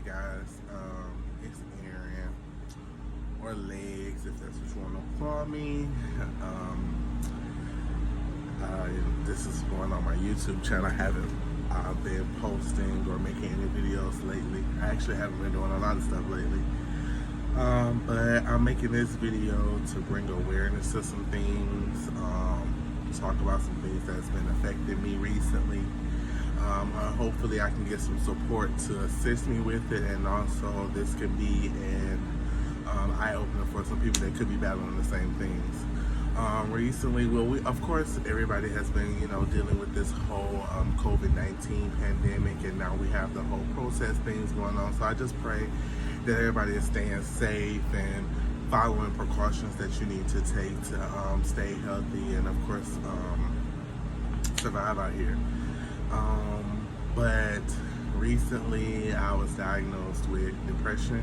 Hey guys, it's Aaron, or Legs if that's what you want to call me. Um, this is going on my YouTube channel. I haven't been posting or making any videos lately. I actually haven't been doing a lot of stuff lately. But I'm making this video to bring awareness to some things, talk about some things that's been affecting me recently. Hopefully I can get some support to assist me with it, and also this could be an eye-opener for some people that could be battling the same things. Recently, of course, everybody has been, dealing with this whole COVID-19 pandemic, and now we have the whole protest things going on. So I just pray that everybody is staying safe and following precautions that you need to take to stay healthy and, of course, survive out here. But recently I was diagnosed with depression,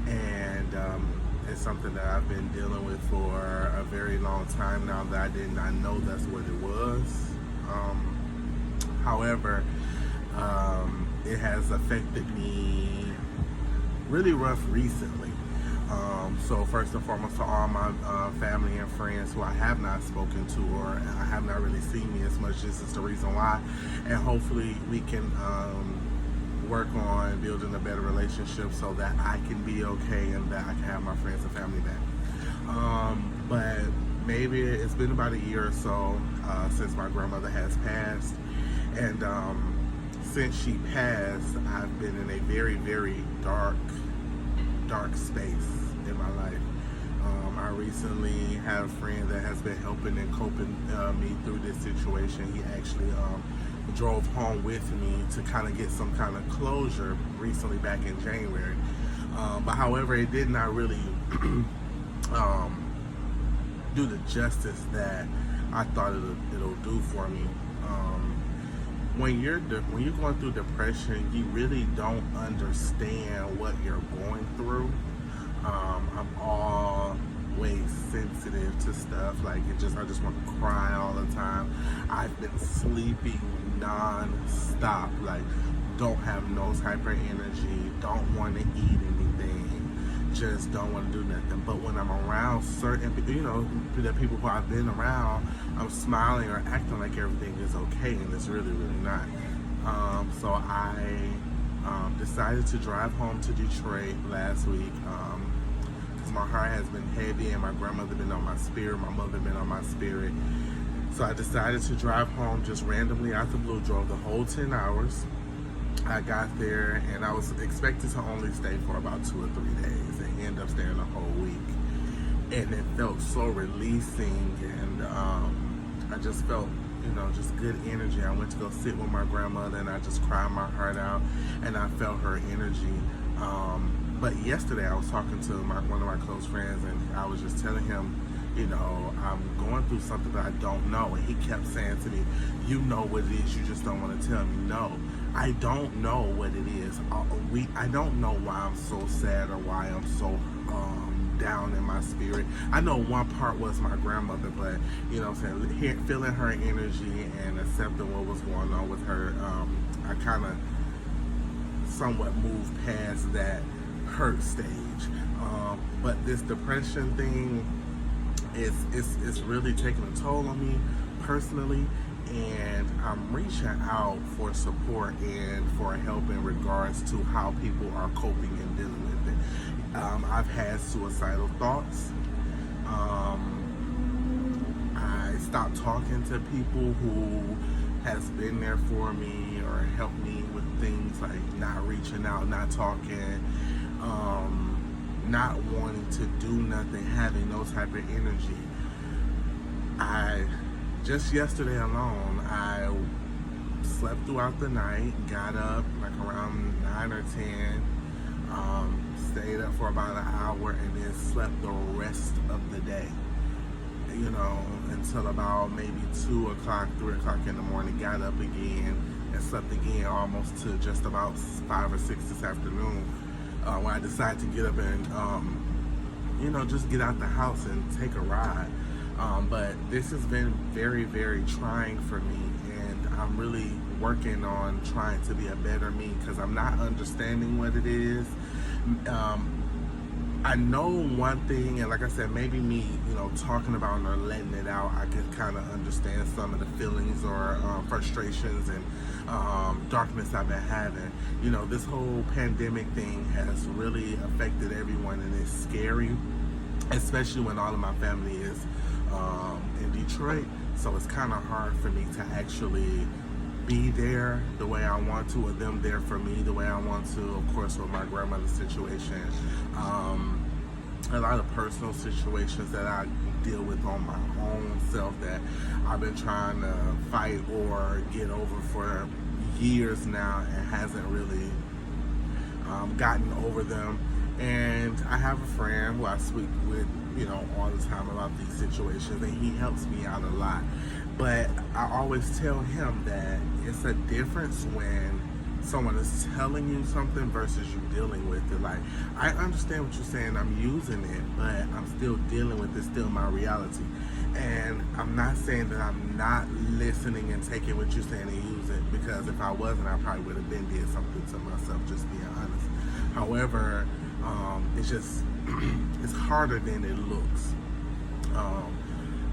and it's something that I've been dealing with for a very long time now that I did not know that's what it was. However, it has affected me really rough recently. So first and foremost, to all my family and friends who I have not spoken to or I have not really seen me as much, this is the reason why. And hopefully we can work on building a better relationship so that I can be okay and that I can have my friends and family back. But maybe it's been about a year or so since my grandmother has passed. And since she passed, I've been in a very, very dark space in my life. I recently have a friend that has been helping and coping me through this situation. He actually drove home with me to kind of get some kind of closure recently back in January. But however, it did not really do the justice that I thought it'll do for me. When you're going through depression, you really don't understand what you're going through. I'm always sensitive to stuff. Like I just want to cry all the time. I've been sleeping non-stop. Like, don't have no hyper energy. Don't want to eat anything. Just don't want to do nothing. But when I'm around certain people, the people who I've been around, I'm smiling or acting like everything is okay, and it's really, really not. So I decided to drive home to Detroit last week because my heart has been heavy and my grandmother been on my spirit, my mother been on my spirit. So I decided to drive home just randomly out the blue, drove the whole 10 hours. I got there and I was expected to only stay for about 2 or 3 days and end up staying a whole week. And it felt so releasing, and I just felt, just good energy. I went to go sit with my grandmother and I just cried my heart out, and I felt her energy. But yesterday I was talking to one of my close friends, and I was just telling him, I'm going through something that I don't know. And he kept saying to me, you know what it is, you just don't want to tell me. No, I don't know what it is. I don't know why I'm so sad or why I'm so down in my spirit. I know one part was my grandmother, but feeling her energy and accepting what was going on with her, I kind of somewhat moved past that hurt stage. But this depression thing is really taking a toll on me personally, and I'm reaching out for support and for help in regards to how people are coping and dealing with it. I've had suicidal thoughts. I stopped talking to people who has been there for me or helped me with things like not reaching out, not talking, not wanting to do nothing, having no type of energy. Just yesterday alone, I slept throughout the night, got up like around 9 or 10, stayed up for about an hour, and then slept the rest of the day, until about maybe 2 o'clock, 3 o'clock in the morning, got up again and slept again almost to just about 5 or 6 this afternoon, when I decided to get up and, just get out the house and take a ride. But this has been very, very trying for me, and I'm really working on trying to be a better me because I'm not understanding what it is. I know one thing, and like I said, maybe me, talking about it or letting it out, I can kind of understand some of the feelings or frustrations and darkness I've been having. This whole pandemic thing has really affected everyone, and it's scary, especially when all of my family is in Detroit. So it's kind of hard for me to actually be there the way I want to, or them there for me the way I want to. Of course, with my grandmother's situation, a lot of personal situations that I deal with on my own self that I've been trying to fight or get over for years now and hasn't really gotten over them. And I have a friend who I speak with, all the time about these situations, and he helps me out a lot. But I always tell him that it's a difference when someone is telling you something versus you dealing with it. Like, I understand what you're saying, I'm using it, but I'm still dealing with it, still my reality. And I'm not saying that I'm not listening and taking what you're saying and use it, because if I wasn't, I probably would have been did something to myself, just being honest. However, it's just, it's harder than it looks.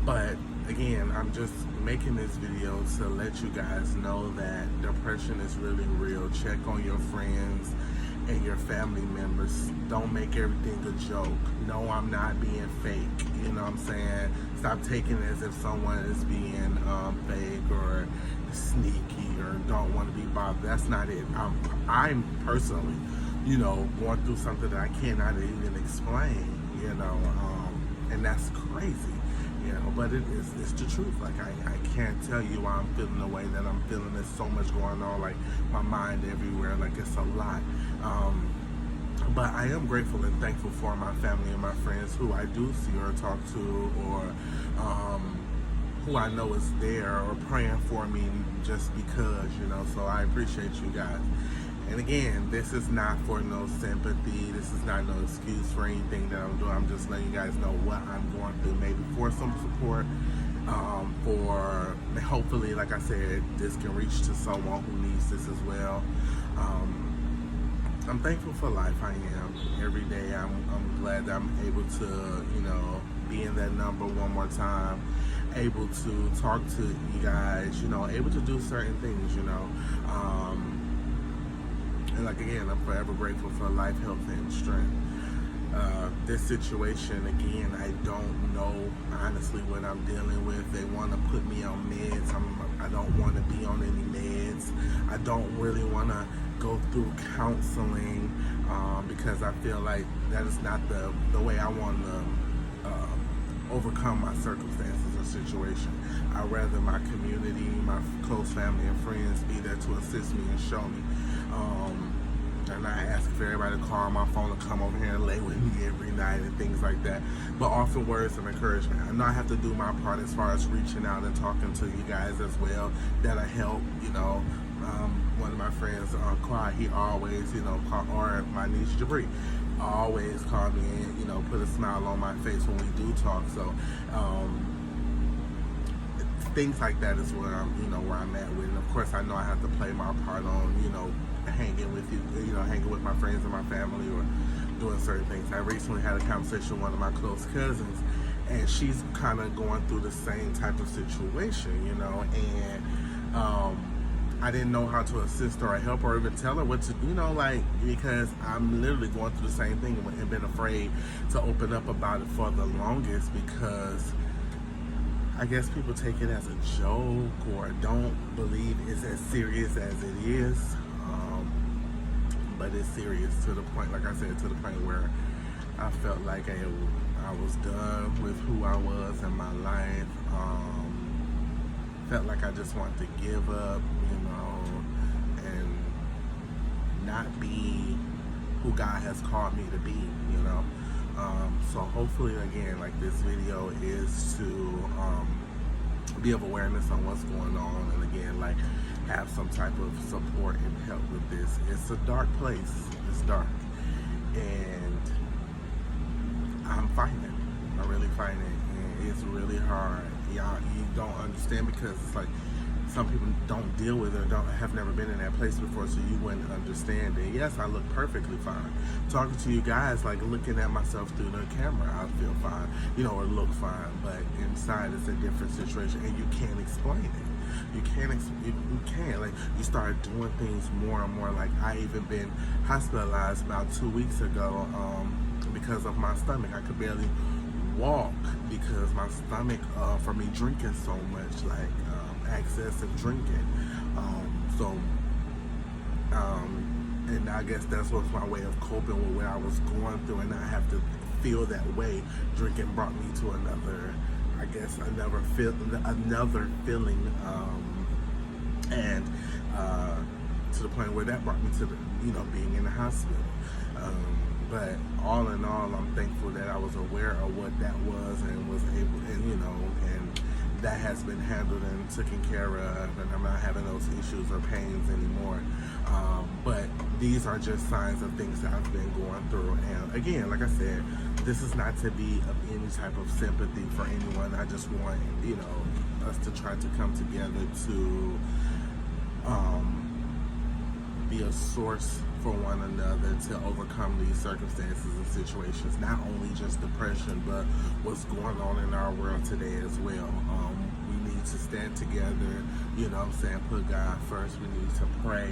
But again, I'm just making this video to let you guys know that depression is really real. Check on your friends and your family members. Don't make everything a joke. No, I'm not being fake. You know what I'm saying? Stop taking it as if someone is being fake or sneaky or don't want to be bothered. That's not it. I'm personally, going through something that I cannot even explain, and that's crazy. But it's the truth. Like, I can't tell you why I'm feeling the way that I'm feeling. There's so much going on, like my mind everywhere, like it's a lot. But I am grateful and thankful for my family and my friends who I do see or talk to, or who I know is there or praying for me just because, so I appreciate you guys. And again, this is not for no sympathy. This is not no excuse for anything that I'm doing. I'm just letting you guys know what I'm going through, maybe for some support, for hopefully, like I said, this can reach to someone who needs this as well. I'm thankful for life. I am. Every day I'm glad that I'm able to, be in that number one more time, able to talk to you guys, able to do certain things, and like, again, I'm forever grateful for life, health, and strength. This situation, again, I don't know honestly what I'm dealing with. They want to put me on meds. I don't want to be on any meds. I don't really want to go through counseling because I feel like that is not the way I want to overcome my circumstances or situation. I'd rather my community, my close family and friends be there to assist me and show me. And I ask for everybody to call my phone and come over here and lay with me every night and things like that. But often words of encouragement. I know I have to do my part as far as reaching out and talking to you guys as well. That'll help, one of my friends, Clyde, he always, call, or my niece Jabri, always call me and, put a smile on my face when we do talk. So, things like that is where I'm, where I'm at with. And of course, I know I have to play my part on, hanging with you, hanging with my friends and my family or doing certain things. I recently had a conversation with one of my close cousins, and she's kind of going through the same type of situation, and I didn't know how to assist her or help her or even tell her what to, because I'm literally going through the same thing and been afraid to open up about it for the longest because I guess people take it as a joke or don't believe it's as serious as it is. But it's serious to the point, like I said, to the point where I felt like I was done with who I was in my life. Felt like I just wanted to give up, and not be who God has called me to be, So hopefully, again, like this video is to be of awareness on what's going on, and again, like, have some type of support and help with this. It's a dark place. It's dark, and I'm fighting it. I'm really fighting it, and it's really hard. Y'all, you don't understand because it's like some people don't deal with it or don't have never been in that place before, so you wouldn't understand it. Yes, I look perfectly fine. Talking to you guys, like looking at myself through the camera, I feel fine, or look fine. But inside, it's a different situation, and you can't explain it. You can't. Like, you start doing things more and more. Like, I even been hospitalized about 2 weeks ago because of my stomach. I could barely walk because my stomach, for me drinking so much, like excessive drinking. And I guess that's what's my way of coping with what I was going through, and I have to feel that way. Drinking brought me to another feeling, and to the point where that brought me to the, being in the hospital. But all in all, I'm thankful that I was aware of what that was and was able, and that has been handled and taken care of, and I'm not having those issues or pains anymore. But these are just signs of things that I've been going through. And again, like I said, this is not to be of any type of sympathy for anyone. I just want, us to try to come together to be a source for one another to overcome these circumstances and situations. Not only just depression, but what's going on in our world today as well. We need to stand together, put God first. We need to pray.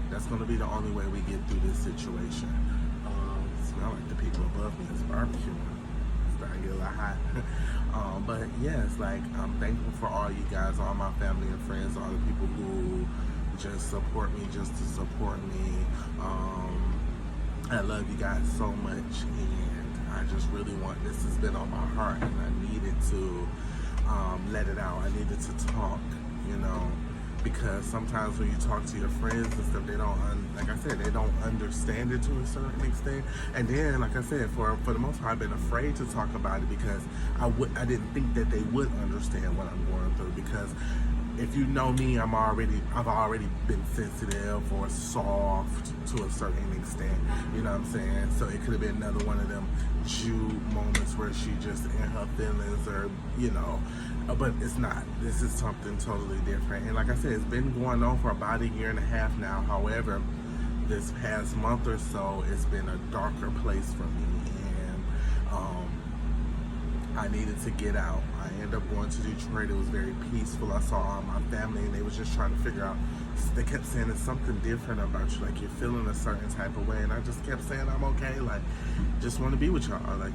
That's going to be the only way we get through this situation. Smell like the people above me is barbecuing. It's starting to get a lot hot. But yes, I'm thankful for all you guys, all my family and friends, all the people who just support me, just to support me. I love you guys so much, and I just really want, this has been on my heart, and I needed to let it out. I needed to talk, because sometimes when you talk to your friends and stuff, they don't, like I said, they don't understand it to a certain extent. And then, like I said, for the most part, I've been afraid to talk about it because I didn't think that they would understand what I'm going through. Because if you know me, I've already been sensitive or soft to a certain extent. You know what I'm saying? So it could have been another one of them Jude moments where she just in her feelings, or but it's not. This is something totally different. And like I said, it's been going on for about 1.5 years now. However, this past month or so, it's been a darker place for me, and I needed to get out. I ended up going to Detroit. It was very peaceful. I saw all my family, and they was just trying to figure out. They kept saying there's something different about you, like you're feeling a certain type of way, and I just kept saying I'm okay, like just want to be with y'all, like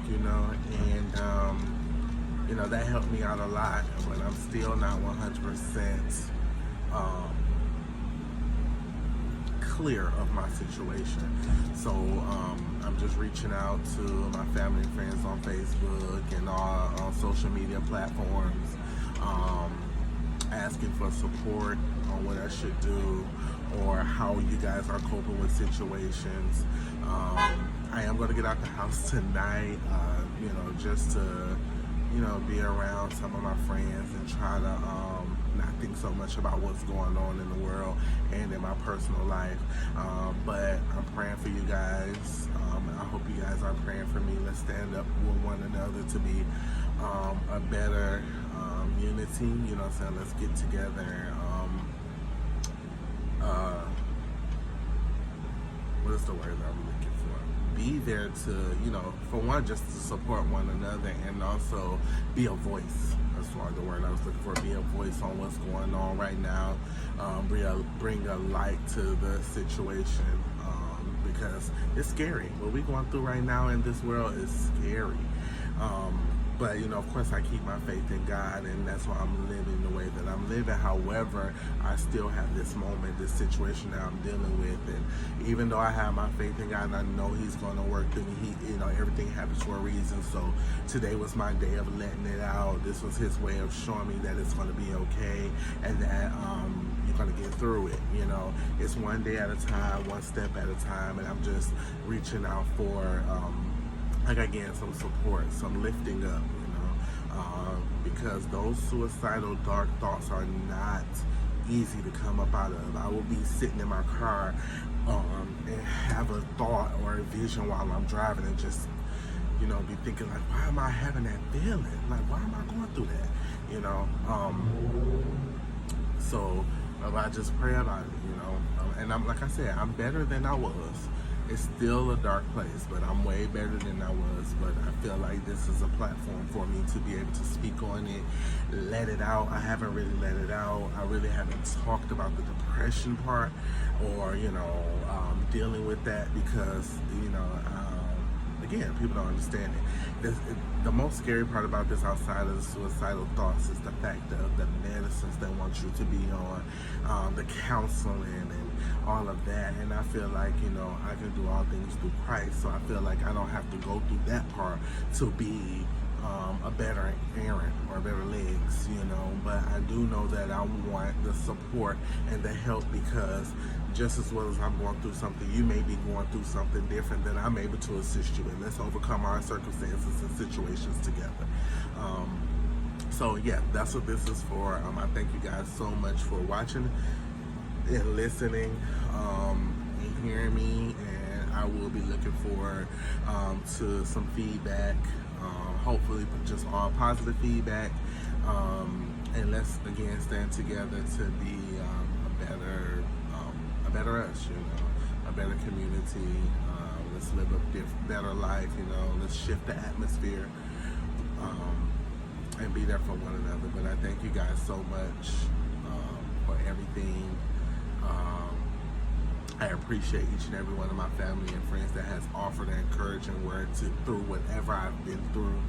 and that helped me out a lot. But I'm still not 100% clear of my situation. So I'm just reaching out to my family and friends on Facebook and all on social media platforms, asking for support on what I should do or how you guys are coping with situations. I am going to get out the house tonight, just to be around some of my friends and try to not think so much about what's going on in the world and in my personal life. But I'm praying for you guys. I hope you guys are praying for me. Let's stand up with one another to be a better unity. Let's get together. What is the word that I'm looking for? Be there to, for one, just to support one another, and also be a voice. That's the word I was looking for. Be a voice on what's going on right now. Bring a light to the situation, because it's scary. What we're going through right now in this world is scary. But, of course, I keep my faith in God, and that's why I'm living the way that I'm living. However, I still have this moment, this situation that I'm dealing with. And even though I have my faith in God and I know He's going to work through me, everything happens for a reason. So today was my day of letting it out. This was His way of showing me that it's going to be okay, and that you're going to get through it. It's one day at a time, one step at a time, and I'm just reaching out for again, some support, some lifting up, because those suicidal dark thoughts are not easy to come up out of. I will be sitting in my car and have a thought or a vision while I'm driving and just, be thinking like, why am I having that feeling? Like, why am I going through that? So I just pray about it, and I'm like I said, I'm better than I was. It's still a dark place, but I'm way better than I was. But I feel like this is a platform for me to be able to speak on it, let it out. I haven't really let it out. I really haven't talked about the depression part, or dealing with that, because again, people don't understand it. The most scary part about this, outside of the suicidal thoughts, is the fact of the medicines they want you to be on, the counseling and all of that. And I feel like, I can do all things through Christ. So I feel like I don't have to go through that part to be a better Aaron or better legs, but I do know that I want the support and the help, because just as well as I'm going through something, you may be going through something different that I'm able to assist you in. Let's overcome our circumstances and situations together. So yeah, that's what this is for. I thank you guys so much for watching and listening, and hearing me, and I will be looking forward to some feedback. Hopefully just all positive feedback, and let's again stand together to be a better us, a better community. Let's live a better life, let's shift the atmosphere, and be there for one another. But I thank you guys so much for everything. I appreciate each and every one of my family and friends that has offered an encouraging word through whatever I've been through,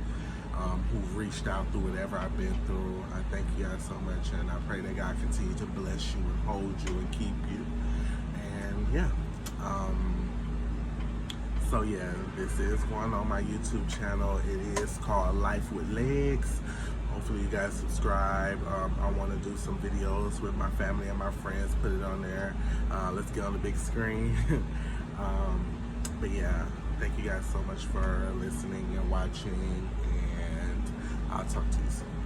who've reached out through whatever I've been through. I thank you guys so much, and I pray that God continue to bless you and hold you and keep you. And yeah, so yeah, this is going on my YouTube channel. It is called Life with Legs. Hopefully you guys subscribe. I want to do some videos with my family and my friends, put it on there. Let's get on the big screen. But yeah, thank you guys so much for listening and watching, and I'll talk to you soon.